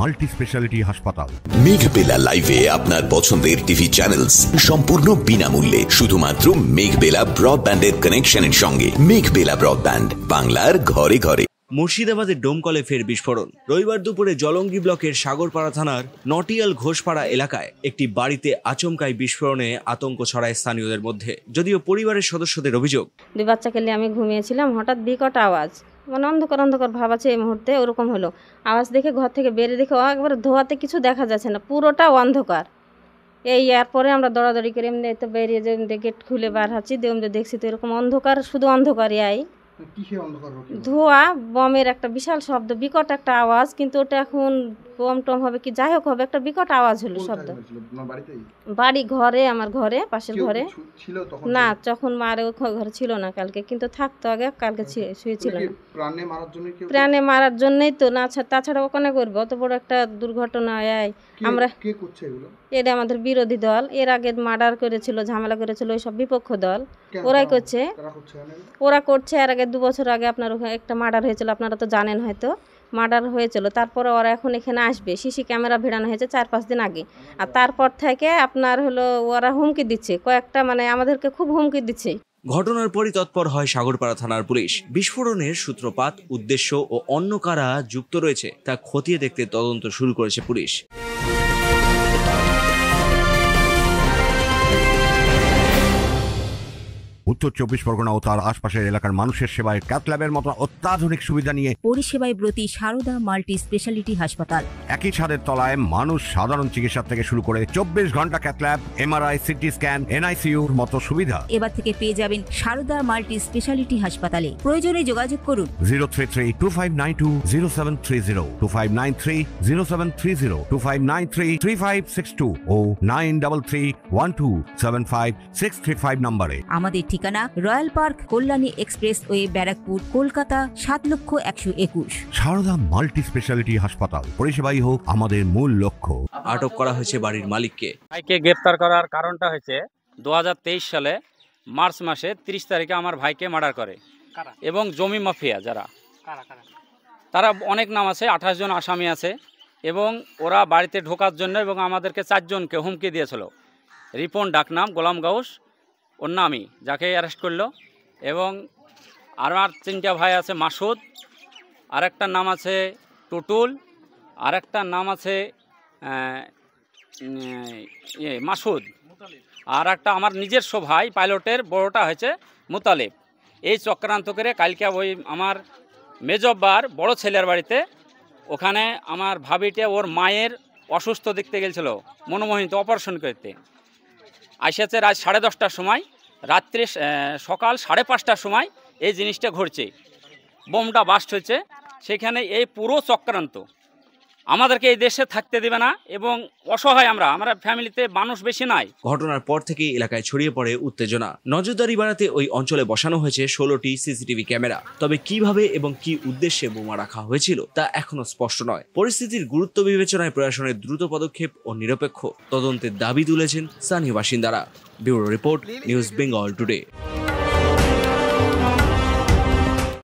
Multi speciality হাসপাতাল। মেঘবেলা লাইভে আপনার পছন্দের টিভি চ্যানেলস সম্পূর্ণ বিনামূল্যে, শুধুমাত্র মেঘবেলা ব্রডব্যান্ডের কানেকশনের সঙ্গে। মেঘবেলা ব্রডব্যান্ড, বাংলার ঘরে ঘরে। মুর্শিদাবাদের ডোমকলে ফের বিস্ফোরণ। রবিবার দুপুরে জলঙ্গি ব্লকের সাগরপাড়া থানার নটিয়াল ঘোষপাড়া এলাকায় একটি বাড়িতে আচমকাই বিস্ফোরণে আতঙ্ক ছড়ায় স্থানীয়দের মধ্যে। যদিও পরিবারের সদস্যদের অভিযোগ, দুই বাচ্চাকে নিয়ে আমি ঘুমিয়েছিলাম, হঠাৎ বিকট আওয়াজ, মানে অন্ধকার অন্ধকার ভাব আছে এই মুহূর্তে, ওরকম হলো। আওয়াজ দেখে ঘর থেকে বেরিয়ে দেখে একবার ধোয়াতে কিছু দেখা যাচ্ছে না, পুরোটা অন্ধকার। এরপরে আমরা দৌড়াদৌড়ি করে এমনি তো বেরিয়ে যে গেট খুলে বার হচ্ছি, দেখছি তো এরকম অন্ধকার, শুধু অন্ধকারই। ধোঁয়া, বমের একটা বিশাল শব্দ, বিকট একটা আওয়াজ, কিন্তু ওটা এখন বম টম হবে কি যাই হোক হবে, একটা বিকট আওয়াজ হলো, শব্দ। বাড়ি ঘরে, আমার ঘরে, পাশের ঘরে না, তখন মারে ঘরে ছিল না কালকে, কিন্তু থাকতো আগে, কালকে শুয়েছিল না। প্রাণে মারার জন্যই তো, না তাছাড়া ওখানে করবো, অত বড় একটা দুর্ঘটনা। আমরা এটা আমাদের বিরোধী দল, এর আগে মার্ডার করেছিল, ঝামেলা করেছিল, ওই সব বিপক্ষ দল, ওরাই করছে, ওরা করছে। এর আগে 2 বছর আগে আপনার ওখানে একটা মার্ডার হয়েছিল, আপনারা তো জানেন হয়তো, মার্ডার হয়েছিল। তারপরে ওরা এখন এখানে আসবে, সিসি ক্যামেরা ভিড়ানো হয়েছে 4-5 দিন আগে। আর তারপর থেকে আপনার হলো ওরা হুমকি দিচ্ছে, কয়েকটা মানে আমাদেরকে খুব হুমকি দিচ্ছে। ঘটনার পরই তৎপর হয় সাগরপাড়া থানার পুলিশ। বিস্ফোরণের সূত্রপাত, উদ্দেশ্য ও অন্য কারা যুক্ত রয়েছে তা খতিয়ে দেখতে তদন্ত শুরু করেছে পুলিশ। উত্তর 24 পরগনা ও তার আশপাশের এলাকার মানুষের সেবায় ক্যাথ ল্যাবের মতো অত্যাধুনিক সুবিধা নিয়ে পরিষেবায় ব্রতী সারদা মাল্টি স্পেশালিটি হাসপাতাল। একই ছাদের তলায় মানুষ সাধারণ চিকিৎসা থেকে শুরু করে 24 ঘন্টা cath lab, MRI, CT scan, এনআইসিইউর মতো সুবিধা এবার থেকে পেয়ে যাবেন সারদা মাল্টি স্পেশালিটি হাসপাতালে। প্রয়োজনে যোগাযোগ করুন 033-2592-0730, 2593-0730, 2593-3562 ও 9331275635 নম্বরে। আমাদের ঠিকানা Royal Park, Kalyani expressway, Barrackpore, Kolkata 7,01,21। Sarada multi speciality হাসপাতাল, পরিষেবাই হোক আমাদের মূল লক্ষ্য। আটক করা হয়েছে বাড়ির মালিককে। ভাইকে গ্রেপ্তার করার কারণটা হয়েছে 2023 সালে মার্চ মাসে 30 তারিখে আমার ভাইকে মার্ডার করে, এবং জমি মাফিয়া যারা, তারা অনেক নাম আছে, 28 জন আসামি আছে, এবং ওরা বাড়িতে ঢোকার জন্য এবং আমাদেরকে 4 জনকে হুমকি দিয়েছিল। রিপন ডাকনাম, গোলাম গাউস ওর নামই, যাকে অ্যারেস্ট করলো। এবং আমার 3টা ভাই আছে, মাসুদ, আরেকটার নাম আছে টুটুল, আরেকটার নাম আছে মাসুদ, আর একটা আমার নিজস্ব ভাই পাইলটের বড়টা হয়েছে মুতালেব। এই চক্রান্ত করে কালকে ওই আমার মেজব্বার বড় ছেলের বাড়িতে, ওখানে আমার ভাবিটা ওর মায়ের অসুস্থ দেখতে গেছিল মনোমোহিত অপারেশন করতে, আসেছে রাত 10:30টার সময়, রাত্রে সকাল 5:30টার সময় এই জিনিসটা ঘটছে, বোমটা বাস্ট হয়েছে। সেখানে এই পুরো চক্রান্ত আমাদেরকে এই দেশে থাকতে দেবে না, এবং অসহায় আমরা ফ্যামিলিতে মানুষ বেশি নাই। ঘটনার পর থেকেই এলাকায় ছড়িয়ে পড়ে উত্তেজনা। নজরদারি বাড়াতে ওই অঞ্চলে বসানো হয়েছে 16টি সিসিটিভি ক্যামেরা। তবে কিভাবে এবং কি উদ্দেশ্যে বোমা রাখা হয়েছিল তা এখনো স্পষ্ট নয়। পরিস্থিতির গুরুত্ব বিবেচনায় প্রশাসনের দ্রুত পদক্ষেপ ও নিরপেক্ষ তদন্তের দাবি তুলেছেন স্থানীয় বাসিন্দারা। Bureau report, news Bengal today.